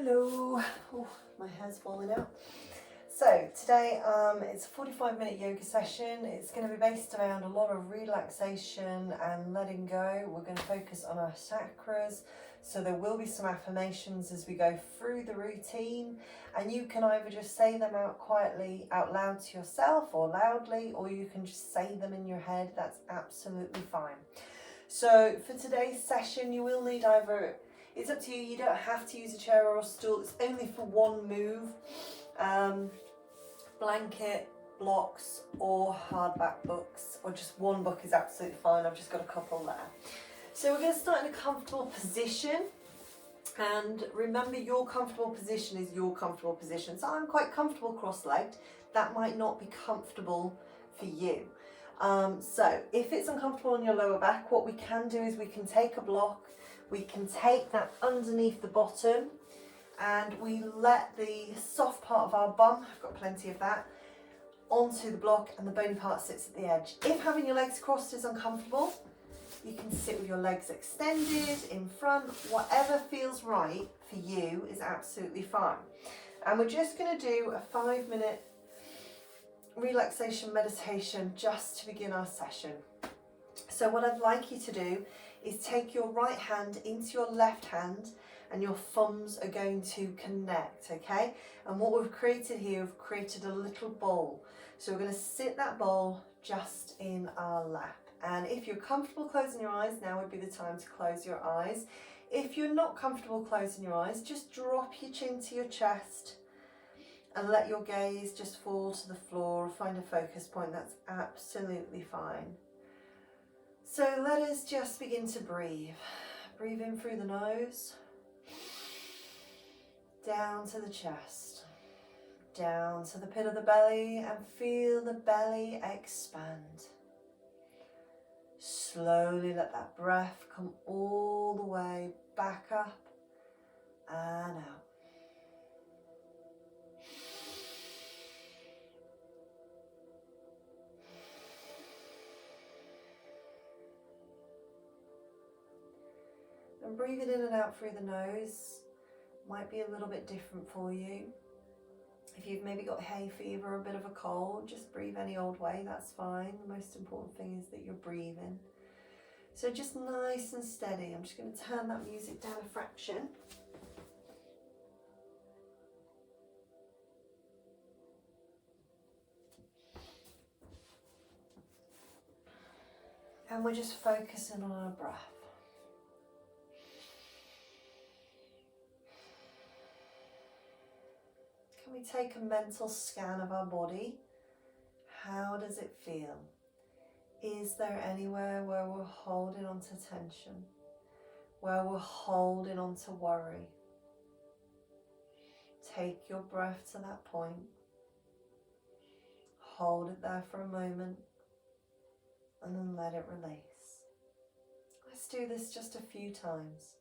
Hello. Oh, my hair's falling out. So today it's a 45-minute yoga session. It's going to be based around a lot of relaxation and letting go. We're going to focus on our chakras. So there will be some affirmations as we go through the routine, and you can either just say them out quietly out loud to yourself or loudly, or you can just say them in your head. That's absolutely fine. So for today's session, you will need either, it's up to you, you don't have to use a chair or a stool, it's only for one move. Blanket, blocks or hardback books, or just one book is absolutely fine. I've just got a couple there. So we're going to start in a comfortable position, and remember, your comfortable position is your comfortable position. So I'm quite comfortable cross-legged. That might not be comfortable for you. So if it's uncomfortable in your lower back, what we can do is we can take a block, we can take that underneath the bottom, and we let the soft part of our bum, I've got plenty of that, onto the block, and the bony part sits at the edge. If having your legs crossed is uncomfortable, you can sit with your legs extended in front. Whatever feels right for you is absolutely fine. And we're just going to do a 5-minute relaxation meditation just to begin our session. So what I'd like you to do is take your right hand into your left hand, and your thumbs are going to connect, okay? And what we've created here, we've created a little bowl. So we're going to sit that bowl just in our lap. And if you're comfortable closing your eyes, now would be the time to close your eyes. If you're not comfortable closing your eyes, just drop your chin to your chest and let your gaze just fall to the floor. Find a focus point, that's absolutely fine. So let us just begin to breathe. Breathe in through the nose, down to the chest, down to the pit of the belly, and feel the belly expand. Slowly let that breath come all the way back up and out. And breathing in and out through the nose might be a little bit different for you. If you've maybe got hay fever or a bit of a cold, just breathe any old way, that's fine. The most important thing is that you're breathing. So just nice and steady. I'm just going to turn that music down a fraction. And we're just focusing on our breath. Can we take a mental scan of our body? How does it feel? Is there anywhere where we're holding on to tension? Where we're holding on to worry? Take your breath to that point. Hold it there for a moment and then let it release. Let's do this just a few times.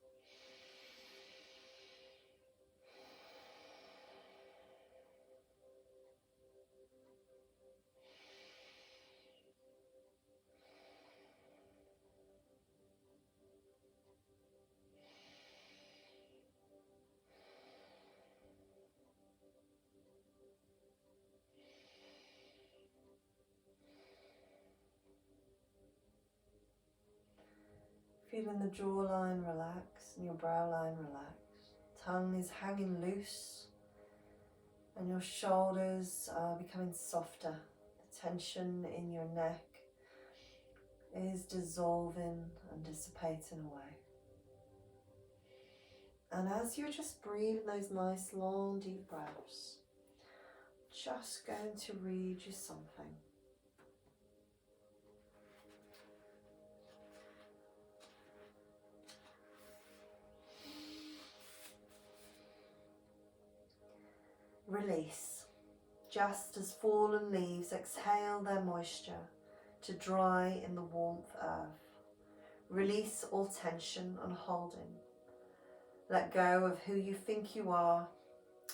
Feeling the jawline relax and your brow line relax. Tongue is hanging loose and your shoulders are becoming softer. The tension in your neck is dissolving and dissipating away. And as you're just breathing those nice long deep breaths, just going to read you something. Release, just as fallen leaves exhale their moisture to dry in the warmth earth. Release all tension and holding. Let go of who you think you are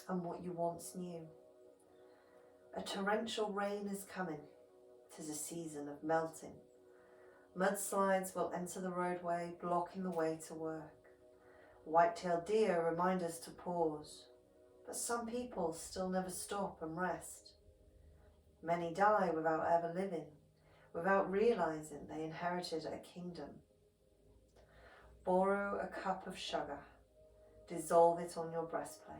and what you once knew. A torrential rain is coming. 'Tis a season of melting. Mudslides will enter the roadway, blocking the way to work. White-tailed deer remind us to pause, but some people still never stop and rest. Many die without ever living, without realizing they inherited a kingdom. Borrow a cup of sugar, dissolve it on your breastplate.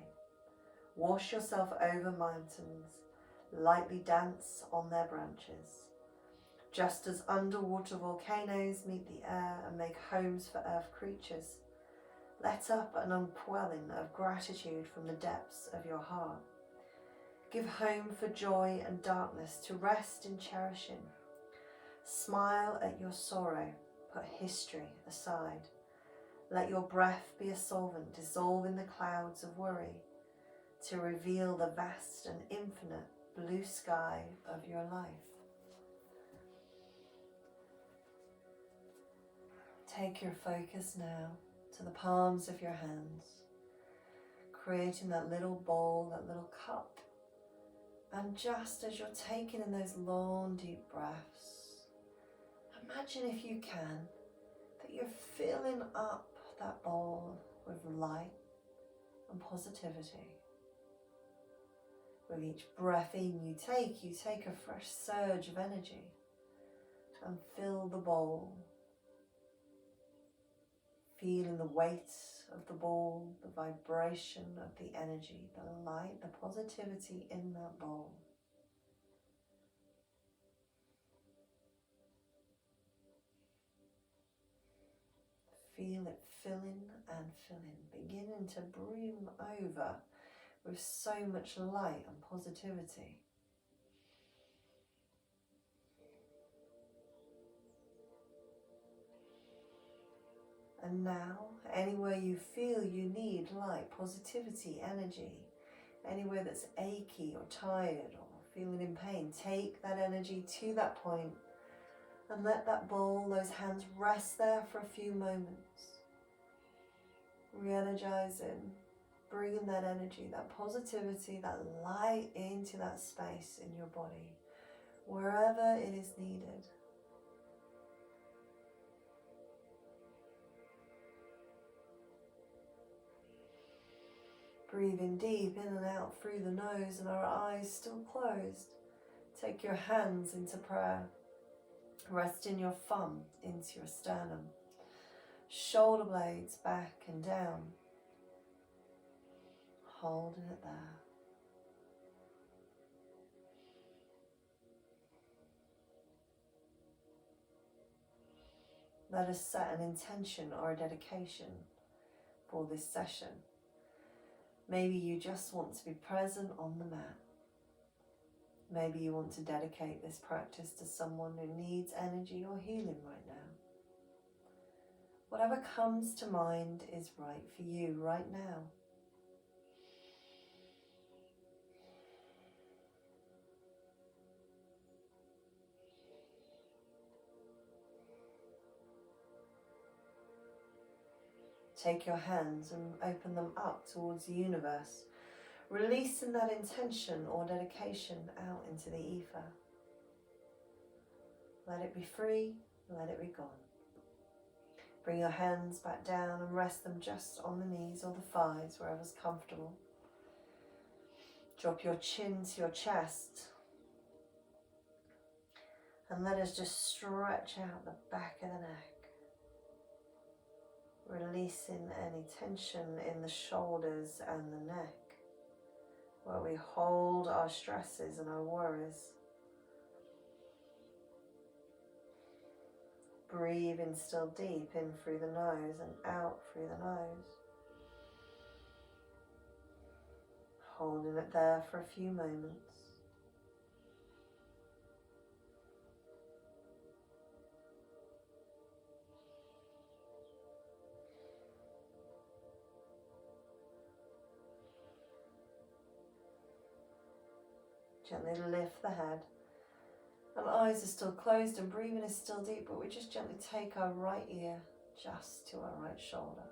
Wash yourself over mountains, lightly dance on their branches. Just as underwater volcanoes meet the air and make homes for earth creatures, let up an upwelling of gratitude from the depths of your heart. Give home for joy and darkness to rest in cherishing. Smile at your sorrow, put history aside. Let your breath be a solvent, dissolve in the clouds of worry, to reveal the vast and infinite blue sky of your life. Take your focus now to the palms of your hands, creating that little bowl, that little cup. And just as you're taking in those long, deep breaths, imagine, if you can, that you're filling up that bowl with light and positivity. With each breath in you take a fresh surge of energy and fill the bowl, feeling the weight of the bowl, the vibration of the energy, the light, the positivity in that bowl. Feel it filling and filling, beginning to brim over with so much light and positivity. And now, anywhere you feel you need light, positivity, energy, anywhere that's achy or tired or feeling in pain, take that energy to that point and let that bowl, those hands rest there for a few moments. Re-energizing, bringing that energy, that positivity, that light into that space in your body, wherever it is needed. Breathing deep in and out through the nose and our eyes still closed. Take your hands into prayer. Resting your thumb into your sternum. Shoulder blades back and down. Holding it there. Let us set an intention or a dedication for this session. Maybe you just want to be present on the mat. Maybe you want to dedicate this practice to someone who needs energy or healing right now. Whatever comes to mind is right for you right now. Take your hands and open them up towards the universe, releasing that intention or dedication out into the ether. Let it be free, let it be gone. Bring your hands back down and rest them just on the knees or the thighs, wherever's comfortable. Drop your chin to your chest. And let us just stretch out the back of the neck. Releasing any tension in the shoulders and the neck, where we hold our stresses and our worries. Breathe in still deep, in through the nose and out through the nose. Holding it there for a few moments. Gently lift the head. And eyes are still closed and breathing is still deep, but we just gently take our right ear just to our right shoulder.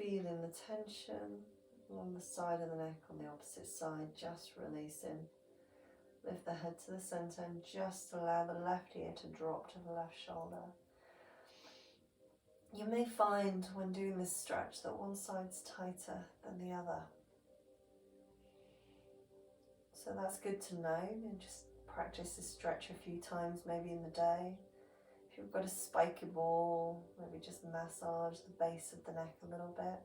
feeling the tension along the side of the neck on the opposite side, just releasing. Lift the head to the center and just allow the left ear to drop to the left shoulder. You may find when doing this stretch that one side's tighter than the other. So that's good to know, and just practice this stretch a few times maybe in the day. If you've got a spiky ball, maybe just massage the base of the neck a little bit.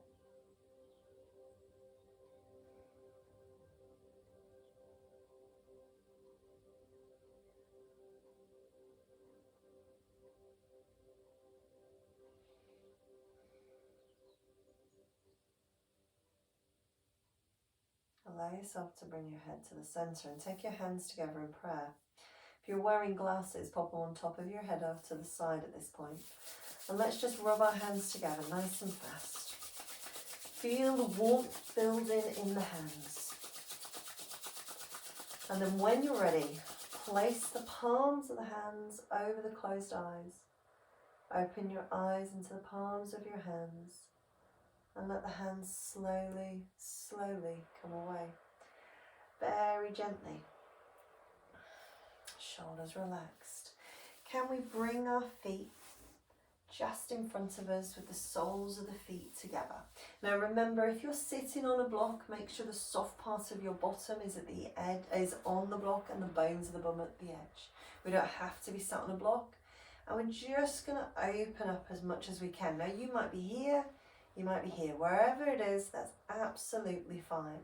Allow yourself to bring your head to the center and take your hands together in prayer. If you're wearing glasses, pop them on top of your head off to the side at this point. And let's just rub our hands together nice and fast. Feel the warmth building in the hands. And then when you're ready, place the palms of the hands over the closed eyes. Open your eyes into the palms of your hands. And let the hands slowly, slowly come away. Very gently. Shoulders relaxed. Can we bring our feet just in front of us with the soles of the feet together? Now remember, if you're sitting on a block, make sure the soft part of your bottom is at the edge, is on the block, and the bones of the bum at the edge. We don't have to be sat on a block. And we're just going to open up as much as we can. Now you might be here, you might be here. Wherever it is, that's absolutely fine.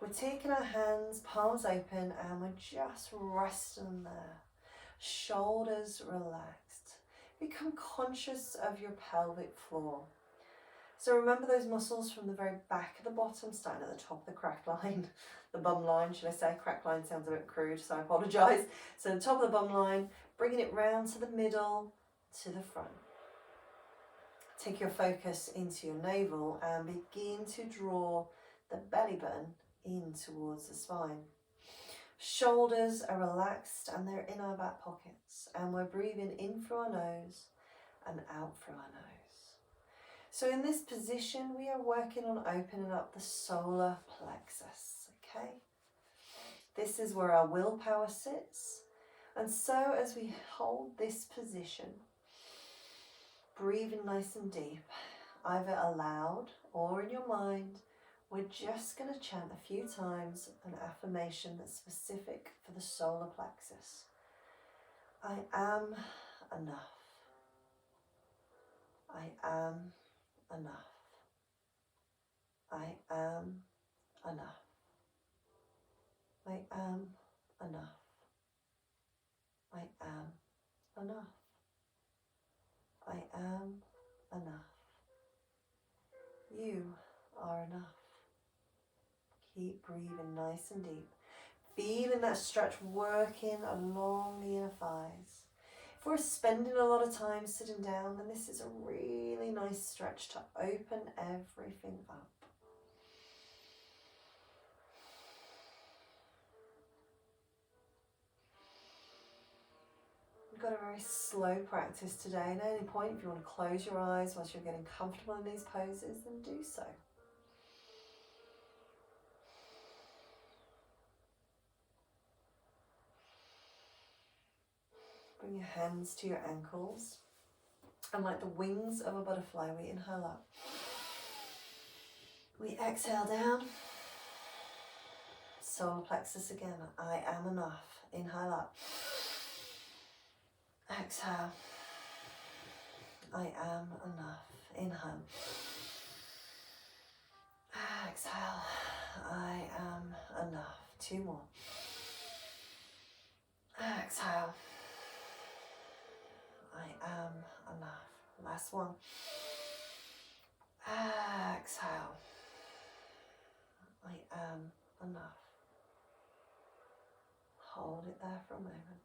We're taking our hands, palms open, and we're just resting them there. Shoulders relaxed. Become conscious of your pelvic floor. So remember those muscles from the very back of the bottom, starting at the top of the crack line, the bum line, should I say. Crack line sounds a bit crude, so I apologise. So the top of the bum line, bringing it round to the middle, to the front. Take your focus into your navel and begin to draw the belly button in towards the spine. Shoulders are relaxed and they're in our back pockets, and we're breathing in through our nose and out through our nose. So in this position, we are working on opening up the solar plexus, okay? This is where our willpower sits. And so as we hold this position, breathing nice and deep, either aloud or in your mind, we're just going to chant a few times an affirmation that's specific for the solar plexus. I am enough. I am enough. I am enough. I am enough. I am enough. I am enough. You are enough. Keep breathing nice and deep. Feeling that stretch working along the inner thighs. If we're spending a lot of time sitting down, then this is a really nice stretch to open everything up. We've got a very slow practice today, and at any point if you want to close your eyes whilst you're getting comfortable in these poses, then do so. Bring your hands to your ankles, and like the wings of a butterfly, we inhale up. We exhale down. Solar plexus again. I am enough. Inhale up. Exhale. I am enough. Inhale. Exhale. I am enough. 2 more. Exhale. I am enough. Last one. Exhale. I am enough. Hold it there for a moment.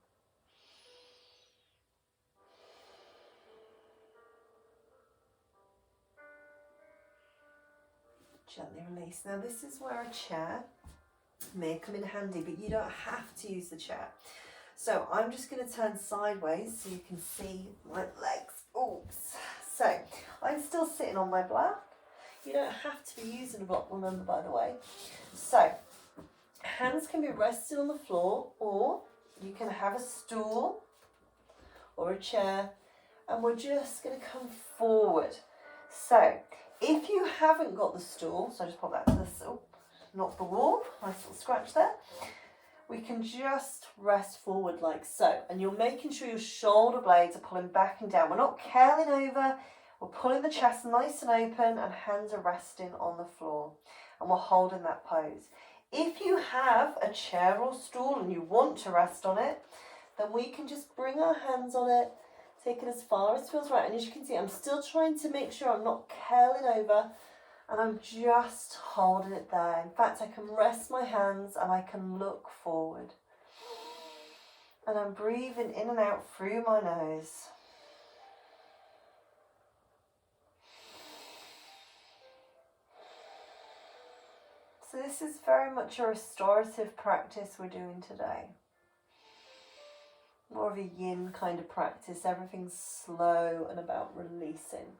Gently release. Now this is where a chair may come in handy, but you don't have to use the chair. So I'm just going to turn sideways so you can see my legs. Oops. So I'm still sitting on my block. You don't have to be using a block, remember, by the way. So, hands can be rested on the floor, or you can have a stool or a chair, and we're just going to come forward. So, if you haven't got the stool, so just pop that to this, oh, not the wall, nice little scratch there. We can just rest forward like so, and you're making sure your shoulder blades are pulling back and down. We're not curling over, we're pulling the chest nice and open, and hands are resting on the floor, and we're holding that pose. If you have a chair or stool and you want to rest on it, then we can just bring our hands on it, take it as far as feels right. And as you can see, I'm still trying to make sure I'm not curling over, and I'm just holding it there. In fact, I can rest my hands and I can look forward. And I'm breathing in and out through my nose. So this is very much a restorative practice we're doing today. More of a yin kind of practice. Everything's slow and about releasing.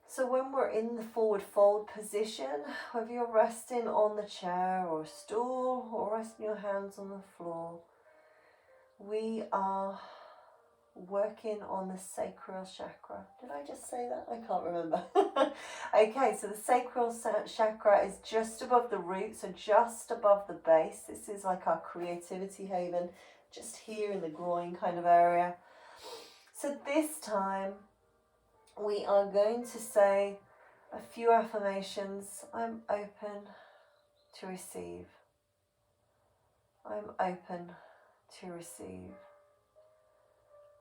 So when we're in the forward fold position, whether you're resting on the chair or a stool or resting your hands on the floor, we are working on the sacral chakra. Did I just say that? I can't remember. Okay, so the sacral chakra is just above the root, so just above the base. This is like our creativity haven, just here in the groin kind of area. So this time, we are going to say a few affirmations. I'm open to receive. I'm open to receive.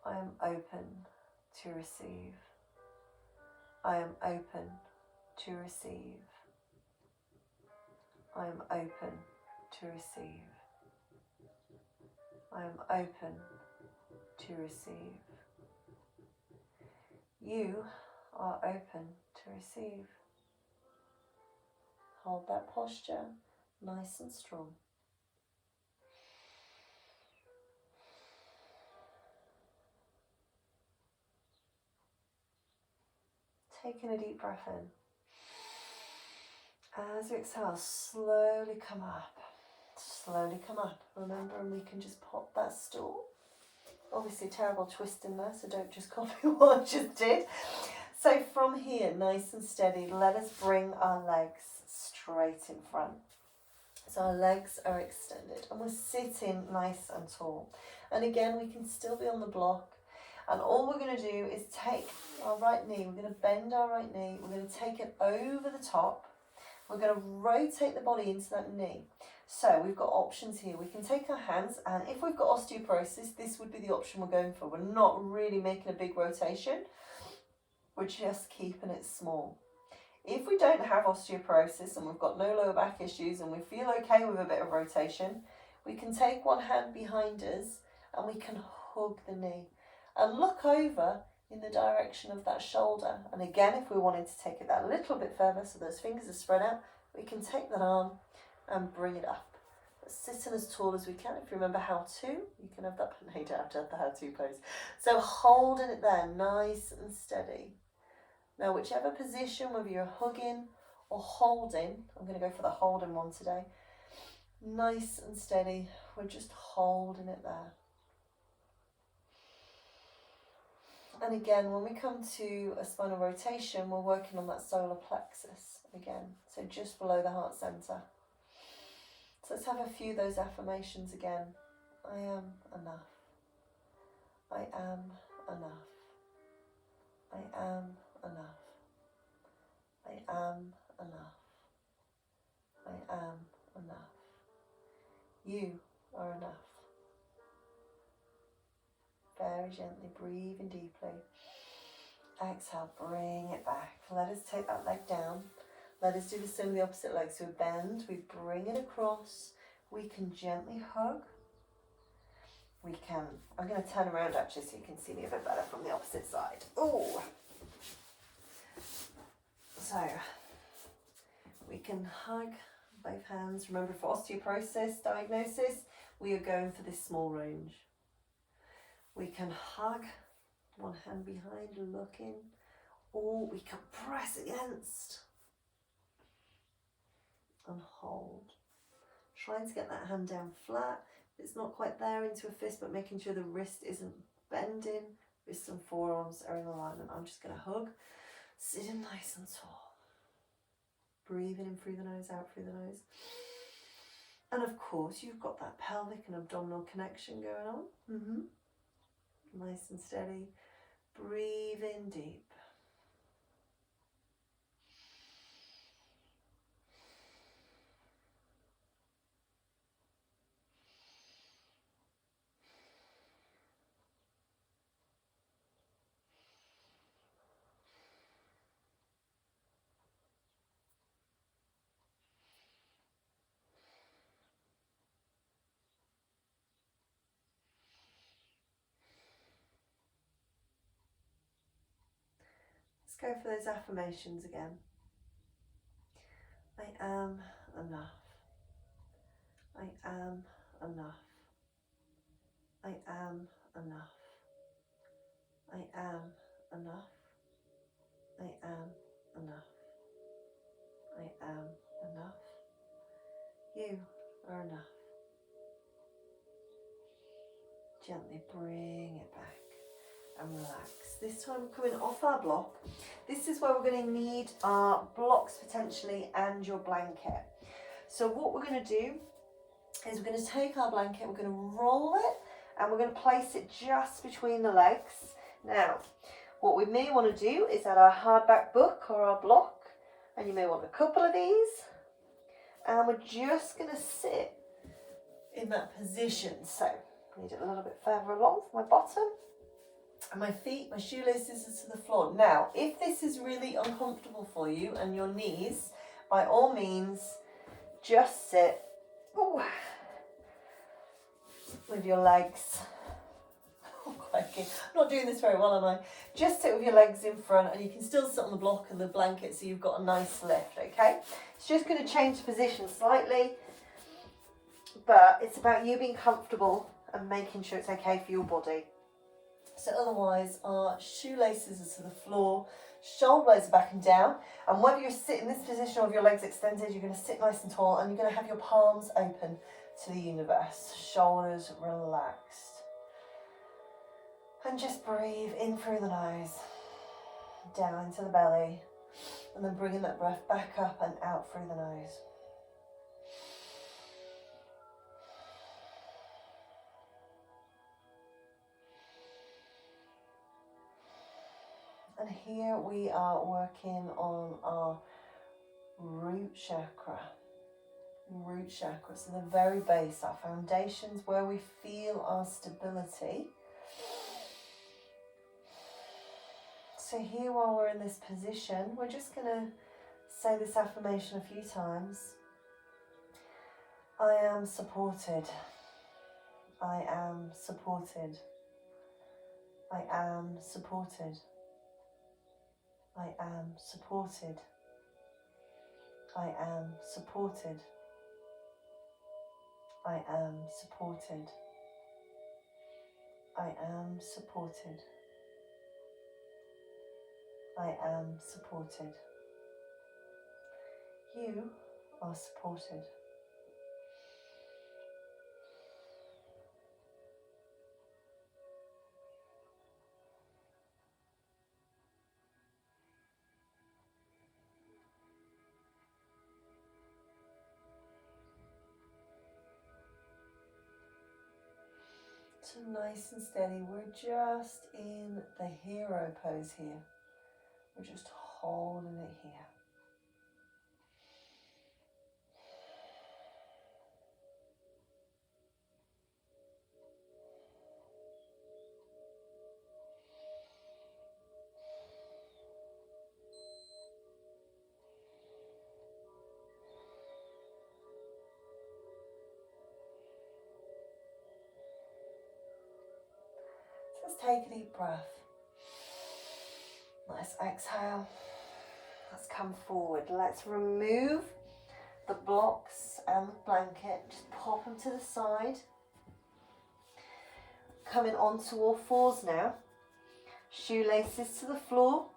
I am open to receive. I am open to receive. I am open to receive. I am open to receive. You are open to receive. Hold that posture nice and strong. Taking a deep breath in. As you exhale, slowly come up. Slowly come up. Remember, and we can just pop that stool. Obviously, terrible twist in there, so don't just copy what I just did. So from here, nice and steady, let us bring our legs straight in front. So our legs are extended and we're sitting nice and tall. And again, we can still be on the block. And all we're going to do is take our right knee, we're going to bend our right knee, we're going to take it over the top. We're going to rotate the body into that knee. So we've got options here. We can take our hands, and if we've got osteoporosis, this would be the option we're going for. We're not really making a big rotation. We're just keeping it small. If we don't have osteoporosis and we've got no lower back issues and we feel okay with a bit of rotation, we can take one hand behind us and we can hug the knee and look over in the direction of that shoulder. And again, if we wanted to take it that little bit further so those fingers are spread out, we can take that arm and bring it up. But sitting as tall as we can. If you remember how to, you can have that, no, you don't have to have the how to pose. So holding it there, nice and steady. Now, whichever position, whether you're hugging or holding, I'm going to go for the holding one today. Nice and steady. We're just holding it there. And again, when we come to a spinal rotation, we're working on that solar plexus again. So just below the heart center. So let's have a few of those affirmations again. I am enough. I am enough. I am enough. I am enough. I am enough. You are enough. Very gently, breathing deeply. Exhale, bring it back. Let us take that leg down. Let us do the same with the opposite leg. So we bend, we bring it across. We can gently hug. We can, I'm going to turn around actually so you can see me a bit better from the opposite side. Oh. So we can hug both hands. Remember, for osteoporosis diagnosis, we are going for this small range. We can hug, one hand behind, looking, or we can press against and hold. Trying to get that hand down flat. It's not quite there into a fist, but making sure the wrist isn't bending. Wrists and forearms are in alignment. I'm just going to hug, sitting nice and tall. Breathing in through the nose, out through the nose. And of course, you've got that pelvic and abdominal connection going on. Nice and steady. Breathe in deep. Let's go for those affirmations again. I am enough. I am enough. I am enough. I am enough. I am enough. I am enough. You are enough. Gently bring it back and relax. This time we're coming off our block. This is where we're going to need our blocks potentially and your blanket. So what we're going to do is we're going to take our blanket, we're going to roll it, and we're going to place it just between the legs. Now, what we may want to do is add our hardback book or our block, and you may want a couple of these, and we're just going to sit in that position. So, I need it a little bit further along from my bottom, and my feet, my shoelaces are to the floor. Now, if this is really uncomfortable for you and your knees, by all means, just sit with your legs. I'm not doing this very well, am I? Just sit with your legs in front, and you can still sit on the block and the blanket so you've got a nice lift, okay? It's just going to change position slightly, but it's about you being comfortable and making sure it's okay for your body. So otherwise, our shoelaces are to the floor, shoulder blades are back and down, and whether you're sitting in this position or with your legs extended, you're going to sit nice and tall, and you're going to have your palms open to the universe, shoulders relaxed. And just breathe in through the nose, down into the belly, and then bringing that breath back up and out through the nose. And here we are working on our root chakra. Root chakra, so the very base, our foundations, where we feel our stability. So here, while we're in this position, we're just going to say this affirmation a few times. I am supported. I am supported. I am supported. I am supported. I am supported. I am supported. I am supported. I am supported. You are supported. So nice and steady, we're just in the hero pose here. We're just holding it here. Let's take a deep breath. Let's exhale. Let's come forward. Let's remove the blocks and the blanket. Just pop them to the side. Coming onto all fours now. Shoelaces to the floor.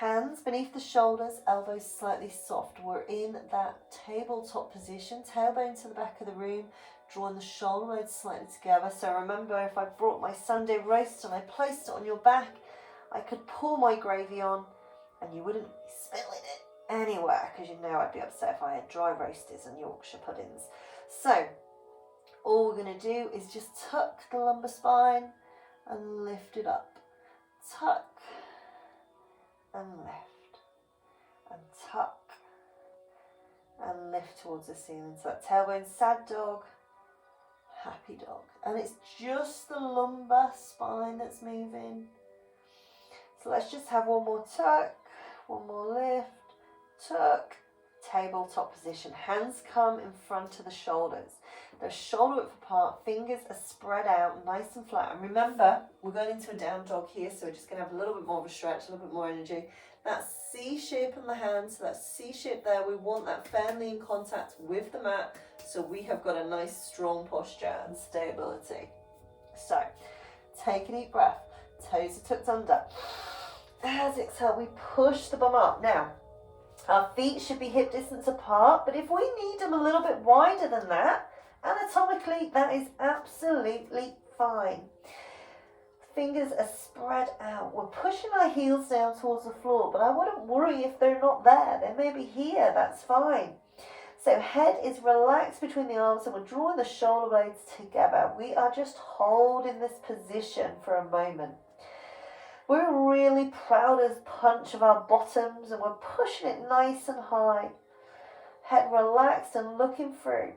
Hands beneath the shoulders, elbows slightly soft. We're in that tabletop position, tailbone to the back of the room, drawing the shoulder blades slightly together. So remember, if I brought my Sunday roast and I placed it on your back, I could pour my gravy on and you wouldn't be spilling it anywhere, because you know I'd be upset if I had dry roasties and Yorkshire puddings. So all we're going to do is just tuck the lumbar spine and lift it up. Tuck and lift, and tuck and lift towards the ceiling. So that tailbone, sad dog, happy dog. And it's just the lumbar spine that's moving. So let's just have one more tuck, one more lift, tuck, tabletop position. Hands come in front of the shoulders. They're shoulder width apart, fingers are spread out, nice and flat. And remember, we're going into a down dog here, so we're just going to have a little bit more of a stretch, a little bit more energy. That C shape in the hands, so that C shape there, we want that firmly in contact with the mat, so we have got a nice strong posture and stability. So, take a deep breath, toes are tucked under. As exhale, we push the bum up. Now, our feet should be hip distance apart, but if we need them a little bit wider than that, anatomically, that is absolutely fine. Fingers are spread out. We're pushing our heels down towards the floor, but I wouldn't worry if they're not there. They may be here, that's fine. So head is relaxed between the arms and we're drawing the shoulder blades together. We are just holding this position for a moment. We're really proud as punch of our bottoms and we're pushing it nice and high. Head relaxed and looking through.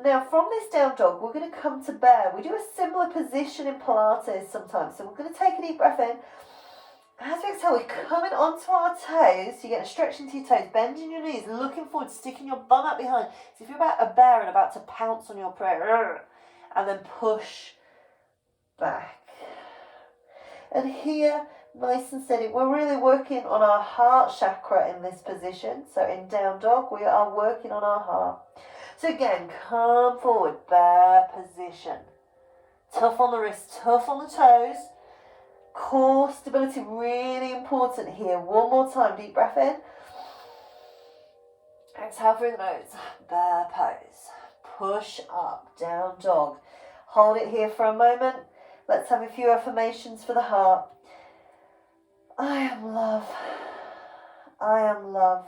Now from this down dog, we're going to come to bear. We do a similar position in Pilates sometimes. So we're going to take a deep breath in. As we exhale, we're coming onto our toes. So you get a stretch into your toes, bending your knees, looking forward, sticking your bum out behind. So if you're about a bear and about to pounce on your prey, and then push back. And here, nice and steady. We're really working on our heart chakra in this position. So in down dog, we are working on our heart. So again, come forward, bear position. Tough on the wrists, tough on the toes. Core stability, really important here. One more time, deep breath in. Exhale through the nose, bear pose. Push up, down dog. Hold it here for a moment. Let's have a few affirmations for the heart. I am love. I am love.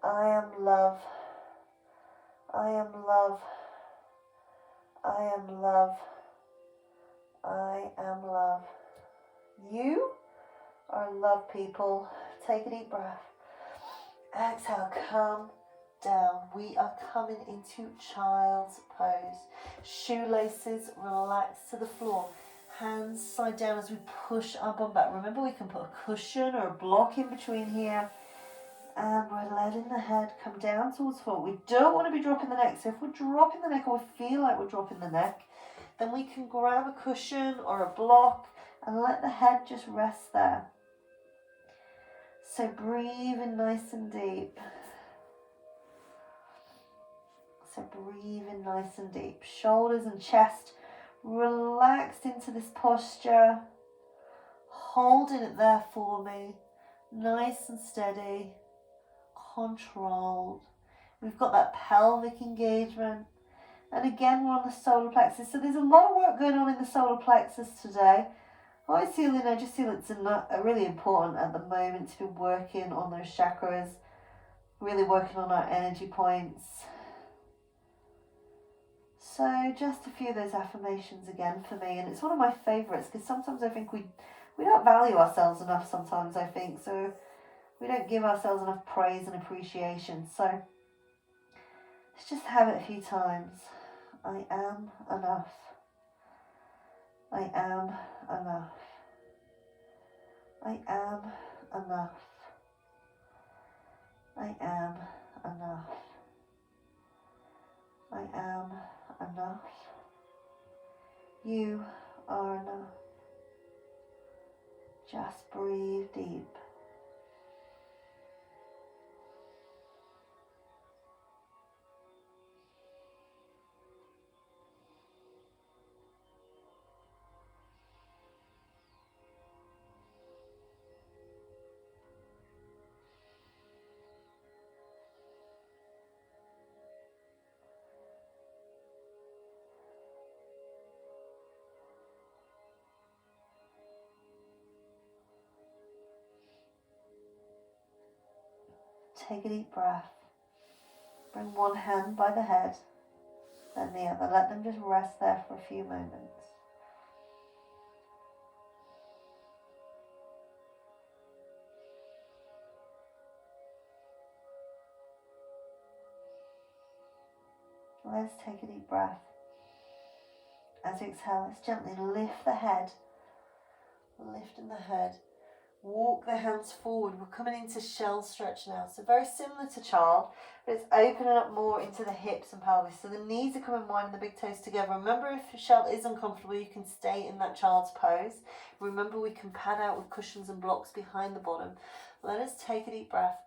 I am love. I am love. I am love. I am love. You are love, people. Take a deep breath. Exhale, come down. We are coming into child's pose. Shoelaces relax to the floor. Hands slide down as we push our bum back. Remember, we can put a cushion or a block in between here. And we're letting the head come down towards the floor. We don't want to be dropping the neck. So if we're dropping the neck or we feel like we're dropping the neck, then we can grab a cushion or a block and let the head just rest there. So breathe in nice and deep. So breathe in nice and deep. Shoulders and chest relaxed into this posture. Holding it there for me. Nice and steady. Controlled. We've got that pelvic engagement. And again, we're on the solar plexus. So there's a lot of work going on in the solar plexus today. I just feel it's really important at the moment to be working on those chakras. Really working on our energy points. So just a few of those affirmations again for me. And it's one of my favourites because sometimes I think we don't value ourselves enough sometimes, I think. So we don't give ourselves enough praise and appreciation. So let's just have it a few times. I am enough. I am enough. I am enough. I am enough. I am enough. You are enough. Just breathe deep. take a deep breath. Bring one hand by the head, then the other. Let them just rest there for a few moments. Let's take a deep breath. As you exhale, let's gently lift the head. Lifting the head. Walk the hands forward. We're coming into shell stretch now. So very similar to child, but it's opening up more into the hips and pelvis. So the knees are coming wide and the big toes together. Remember, if shell is uncomfortable, you can stay in that child's pose. Remember, we can pad out with cushions and blocks behind the bottom. Let us take a deep breath.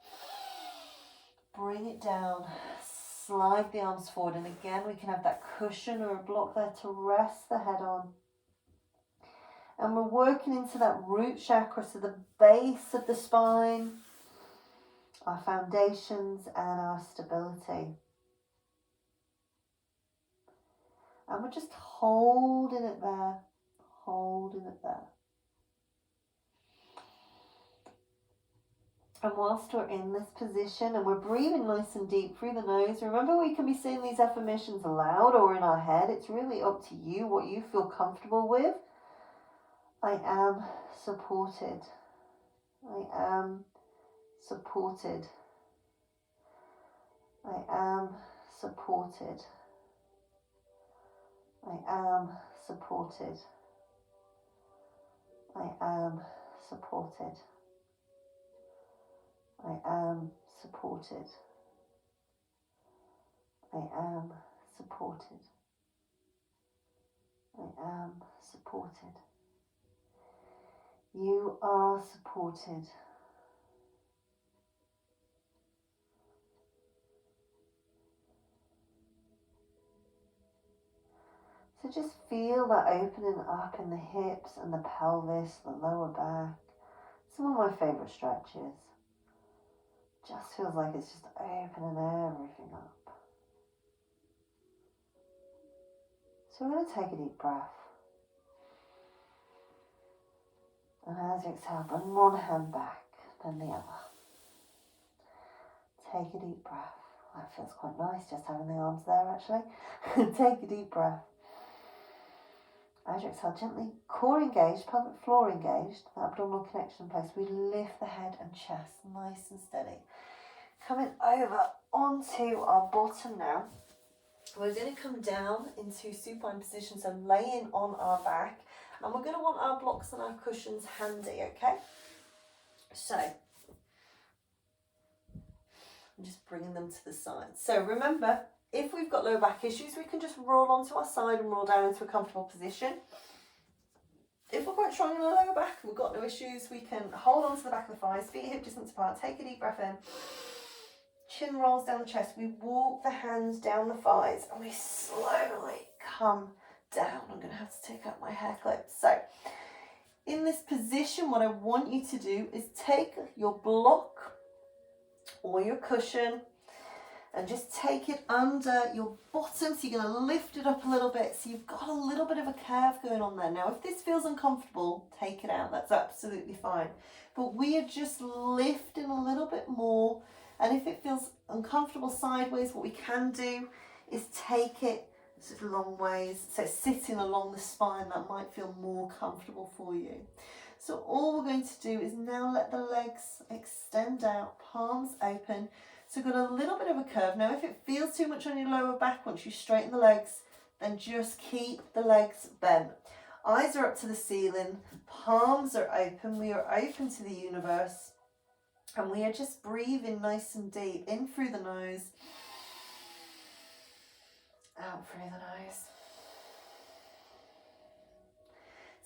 Bring it down. Slide the arms forward, and again we can have that cushion or a block there to rest the head on. And we're working into that root chakra, so the base of the spine, our foundations and our stability. And we're just holding it there, holding it there. And whilst we're in this position and we're breathing nice and deep through the nose, remember we can be saying these affirmations aloud or in our head. It's really up to you what you feel comfortable with. I am supported. I am supported. I am supported. I am supported. I am supported. I am supported. I am supported. I am supported. You are supported. So just feel that opening up in the hips and the pelvis, the lower back. Some of my favourite stretches. Just feels like it's just opening everything up. So we're going to take a deep breath. And as you exhale, bring one hand back, then the other. Take a deep breath. That feels quite nice, just having the arms there actually. Take a deep breath. As you exhale, gently core engaged, pelvic floor engaged, the abdominal connection in place. We lift the head and chest nice and steady. Coming over onto our bottom now. We're going to come down into supine position, so laying on our back. And we're going to want our blocks and our cushions handy, okay? So, I'm just bringing them to the side. So remember, if we've got lower back issues, we can just roll onto our side and roll down into a comfortable position. If we're quite strong in the lower back, we've got no issues, we can hold on to the back of the thighs, feet hip distance apart, take a deep breath in. Chin rolls down the chest, we walk the hands down the thighs and we slowly come down. I'm going to have to take out my hair clip. So, in this position, what I want you to do is take your block or your cushion and just take it under your bottom. So you're going to lift it up a little bit. So you've got a little bit of a curve going on there. Now, if this feels uncomfortable, take it out. That's absolutely fine. But we are just lifting a little bit more. And if it feels uncomfortable sideways, what we can do is take it sort of long ways. So sitting along the spine, that might feel more comfortable for you. So all we're going to do is now let the legs extend out, palms open. So we've got a little bit of a curve. Now, if it feels too much on your lower back, once you straighten the legs, then just keep the legs bent. Eyes are up to the ceiling, palms are open. We are open to the universe. And we are just breathing nice and deep, in through the nose, out through the nose.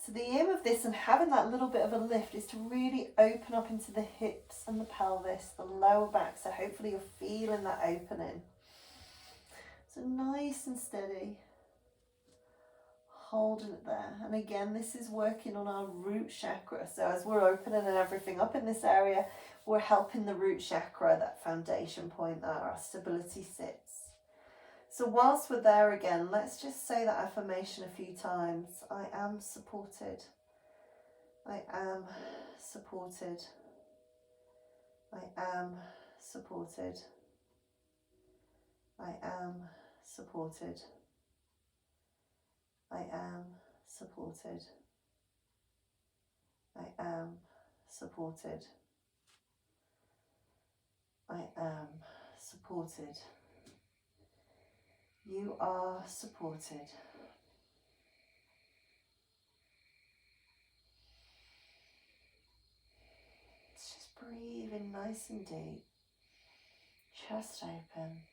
So the aim of this and having that little bit of a lift is to really open up into the hips and the pelvis, the lower back. So hopefully you're feeling that opening. So nice and steady, holding it there. And again, this is working on our root chakra. So as we're opening and everything up in this area, we're helping the root chakra, that foundation point there, our stability sits. So whilst we're there again, let's just say that affirmation a few times. I am supported. I am supported. I am supported. I am supported. I am supported. I am supported. I am supported. You are supported. Let's just breathe in nice and deep. Chest open.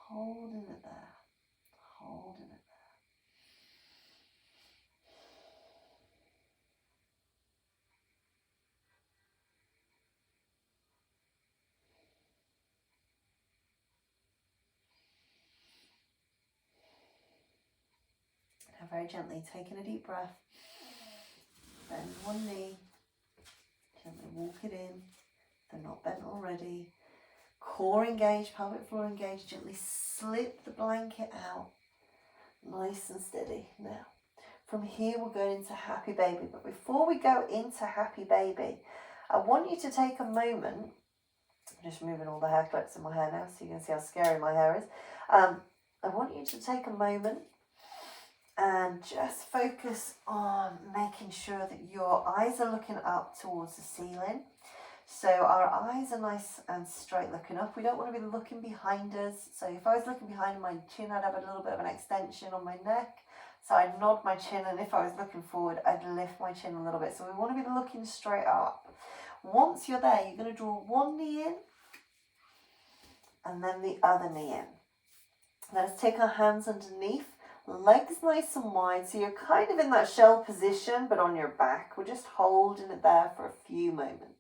Holding it there. Holding it there. Now very gently taking a deep breath. Bend one knee. Gently walk it in. They're not bent already. Core engaged, pelvic floor engaged. Gently slip the blanket out. Nice and steady. Now, from here we're going into happy baby. But before we go into happy baby, I want you to take a moment. I'm just moving all the hair clips in my hair now so you can see how scary my hair is. I want you to take a moment and just focus on making sure that your eyes are looking up towards the ceiling. So our eyes are nice and straight looking up. We don't want to be looking behind us. So if I was looking behind my chin, I'd have a little bit of an extension on my neck. So I'd nod my chin, and if I was looking forward, I'd lift my chin a little bit. So we want to be looking straight up. Once you're there, you're going to draw one knee in and then the other knee in. Let's take our hands underneath, legs nice and wide. So you're kind of in that shell position, but on your back. We're just holding it there for a few moments.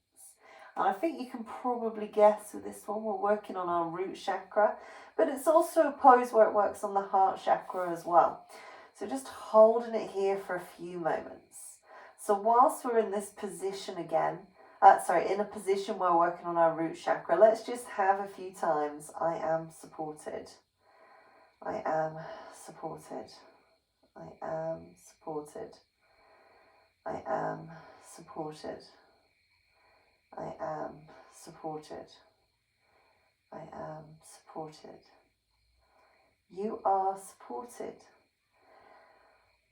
And I think you can probably guess with this one, we're working on our root chakra, but it's also a pose where it works on the heart chakra as well. So just holding it here for a few moments. So whilst we're in this position again, in a position where we're working on our root chakra, let's just have a few times. I am supported. I am supported. I am supported. I am supported. I am supported. I am supported. You are supported.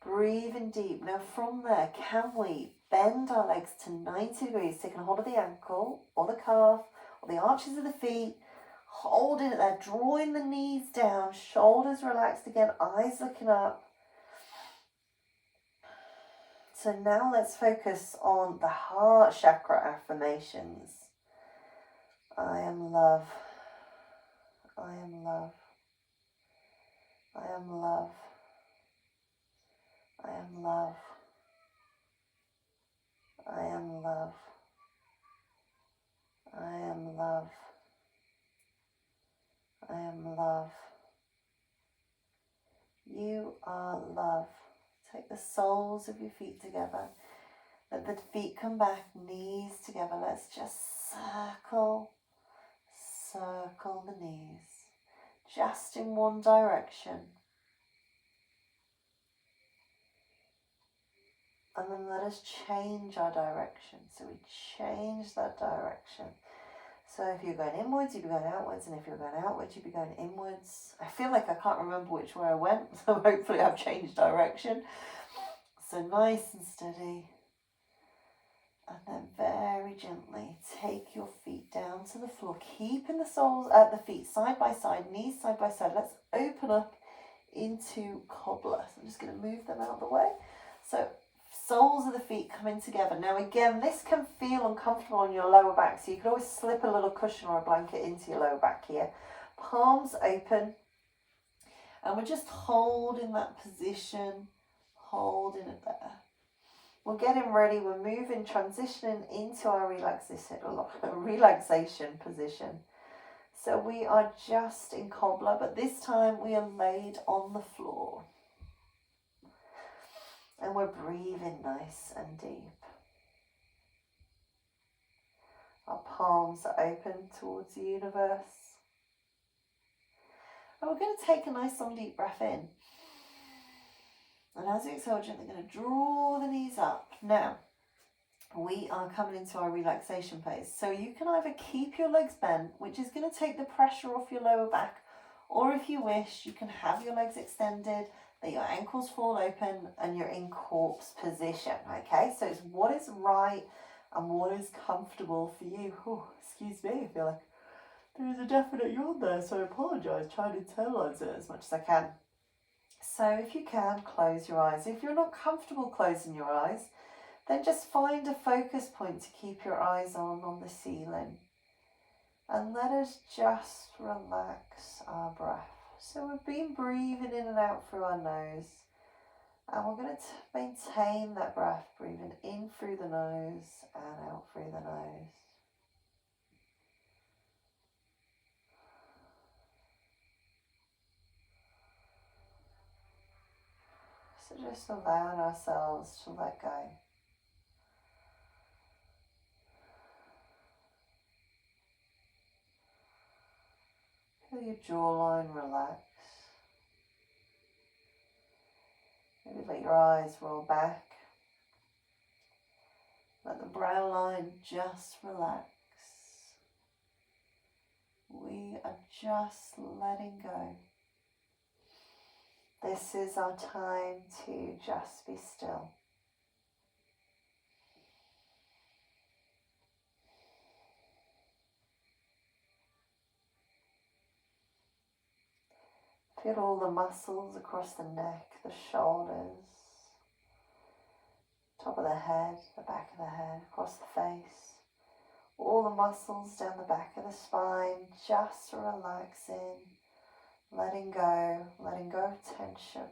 Breathing deep. Now from there, can we bend our legs to 90 degrees, taking hold of the ankle or the calf or the arches of the feet, holding it there, drawing the knees down, shoulders relaxed again, eyes looking up. So now let's focus on the heart chakra affirmations. I am love. I am love. I am love. I am love. I am love. I am love. I am love. You are love. Take the soles of your feet together. Let the feet come back, knees together. Let's just circle the knees. Just in one direction. And then let us change our direction. So we change that direction. So if you're going inwards, you'd be going outwards. And if you're going outwards, you'd be going inwards. I feel like I can't remember which way I went. So hopefully I've changed direction. So nice and steady. And then very gently take your feet down to the floor. Keeping the soles at the feet side by side, knees side by side. Let's open up into cobbler. So I'm just going to move them out of the way. So soles of the feet coming together. Now again, this can feel uncomfortable on your lower back, so you can always slip a little cushion or a blanket into your lower back here. Palms open, and we're just holding that position, holding it there. We're getting ready, we're moving, transitioning into our relaxation position. So we are just in cobbler, but this time we are laid on the floor. And we're breathing nice and deep. Our palms are open towards the universe. And we're going to take a nice long deep breath in. And as we exhale, gently going to draw the knees up. Now, we are coming into our relaxation phase. So you can either keep your legs bent, which is going to take the pressure off your lower back, or if you wish, you can have your legs extended, that your ankles fall open and you're in corpse position, okay? So it's what is right and what is comfortable for you. Oh, excuse me, I feel like there is a definite yawn there, so I apologise, trying to internalise it as much as I can. So if you can, close your eyes. If you're not comfortable closing your eyes, then just find a focus point to keep your eyes on the ceiling. And let us just relax our breath. So we've been breathing in and out through our nose. And we're going to maintain that breath, breathing in through the nose and out through the nose. So just allowing ourselves to let go. Feel your jawline relax. Maybe let your eyes roll back. Let the brow line just relax. We are just letting go. This is our time to just be still. Feel all the muscles across the neck, the shoulders, top of the head, the back of the head, across the face. All the muscles down the back of the spine, just relaxing, letting go of tension,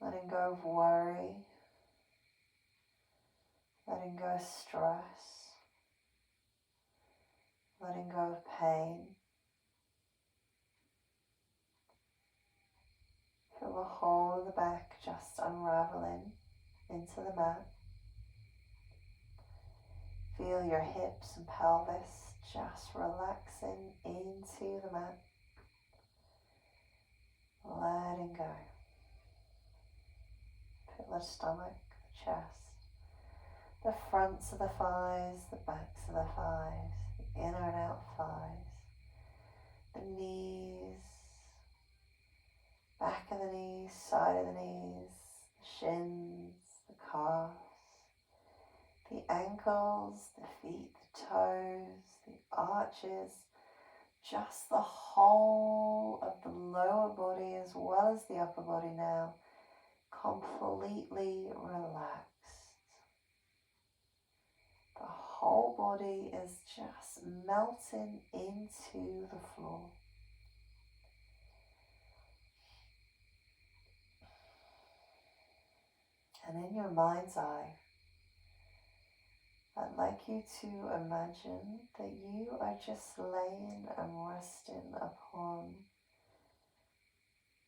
letting go of worry, letting go of stress, letting go of pain. Feel the whole of the back just unraveling into the mat. Feel your hips and pelvis just relaxing into the mat. Letting go. Feel the stomach, the chest, the fronts of the thighs, the backs of the thighs, the inner and out thighs, the knees, back of the knees, side of the knees, the shins, the calves, the ankles, the feet, the toes, the arches, just the whole of the lower body as well as the upper body now, completely relaxed. The whole body is just melting into the floor. And in your mind's eye, I'd like you to imagine that you are just laying and resting upon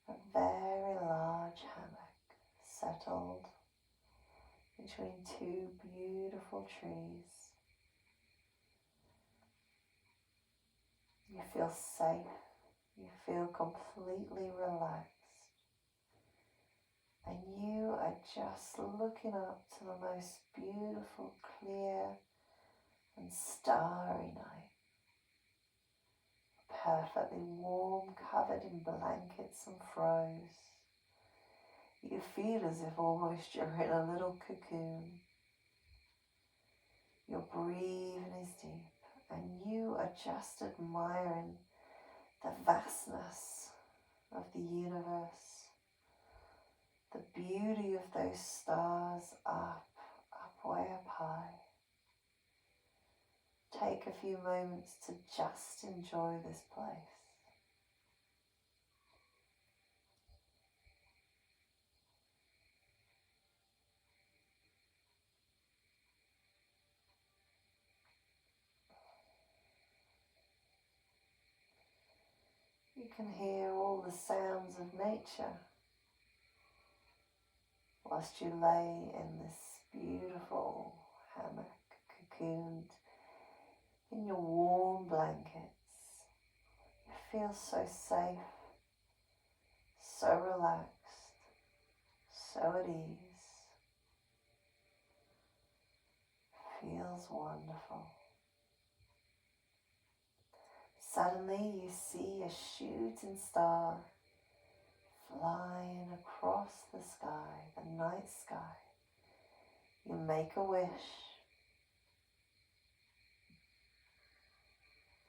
a very large hammock, settled between two beautiful trees. You feel safe, you feel completely relaxed. And you are just looking up to the most beautiful, clear and starry night. Perfectly warm, covered in blankets and throws. You feel as if almost you're in a little cocoon. Your breathing is deep and you are just admiring the vastness of the universe. The beauty of those stars up way up high. Take a few moments to just enjoy this place. You can hear all the sounds of nature whilst you lay in this beautiful hammock, cocooned in your warm blankets. Feel so safe, so relaxed, so at ease. Feels wonderful. Suddenly you see a shooting star flying across the sky, the night sky. You make a wish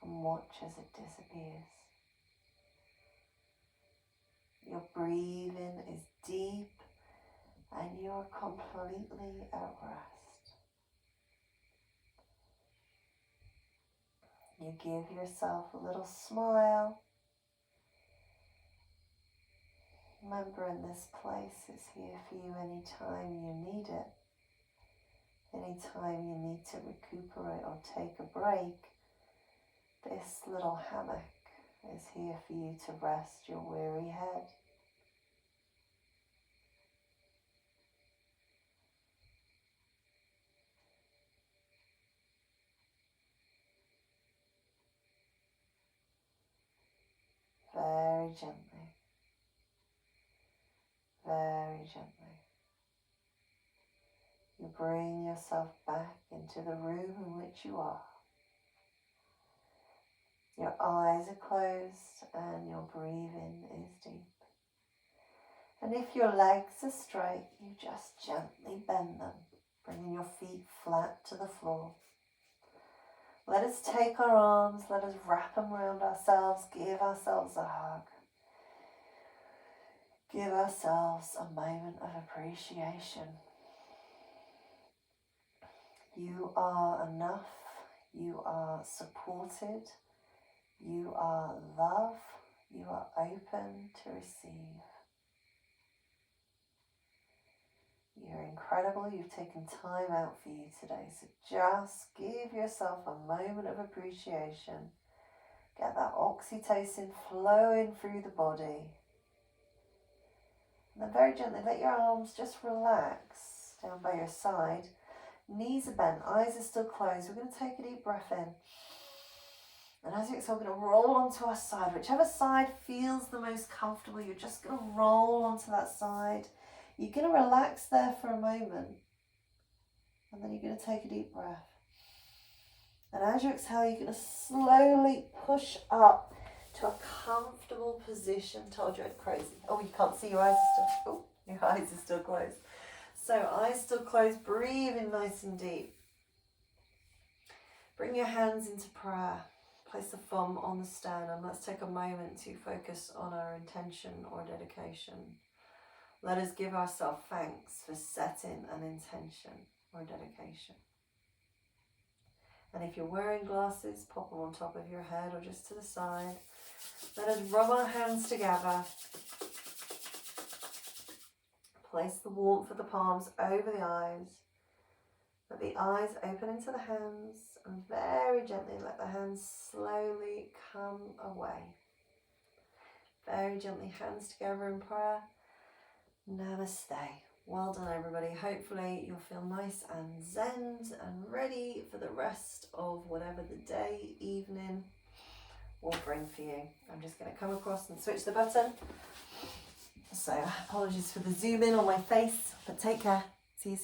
and watch as it disappears. Your breathing is deep and you're completely at rest. You give yourself a little smile. Remembering this place is here for you anytime you need it. Anytime you need to recuperate or take a break, this little hammock is here for you to rest your weary head. Very gently, very gently. You bring yourself back into the room in which you are. Your eyes are closed and your breathing is deep. And if your legs are straight, you just gently bend them, bringing your feet flat to the floor. Let us take our arms, let us wrap them around ourselves, give ourselves a hug. Give ourselves a moment of appreciation. You are enough, you are supported, you are love, you are open to receive. You're incredible, you've taken time out for you today, so just give yourself a moment of appreciation. Get that oxytocin flowing through the body. And then very gently let your arms just relax down by your side. Knees are bent, eyes are still closed. We're going to take a deep breath in. And as you exhale, we're going to roll onto our side. Whichever side feels the most comfortable, you're just going to roll onto that side. You're going to relax there for a moment. And then you're going to take a deep breath. And as you exhale, you're going to slowly push up to a comfortable position. Told you I'm crazy. Oh, you can't see, your eyes are still, your eyes are still closed. So eyes still closed, breathing nice and deep. Bring your hands into prayer. Place the thumb on the sternum. Let's take a moment to focus on our intention or dedication. Let us give ourselves thanks for setting an intention or dedication. And if you're wearing glasses, pop them on top of your head or just to the side. Let us rub our hands together. Place the warmth of the palms over the eyes. Let the eyes open into the hands and very gently let the hands slowly come away. Very gently, hands together in prayer. Namaste. Well done, everybody. Hopefully you'll feel nice and zen and ready for the rest of whatever the day, evening will bring for you. I'm just going to come across and switch the button. So apologies for the zoom in on my face, but take care. See you soon.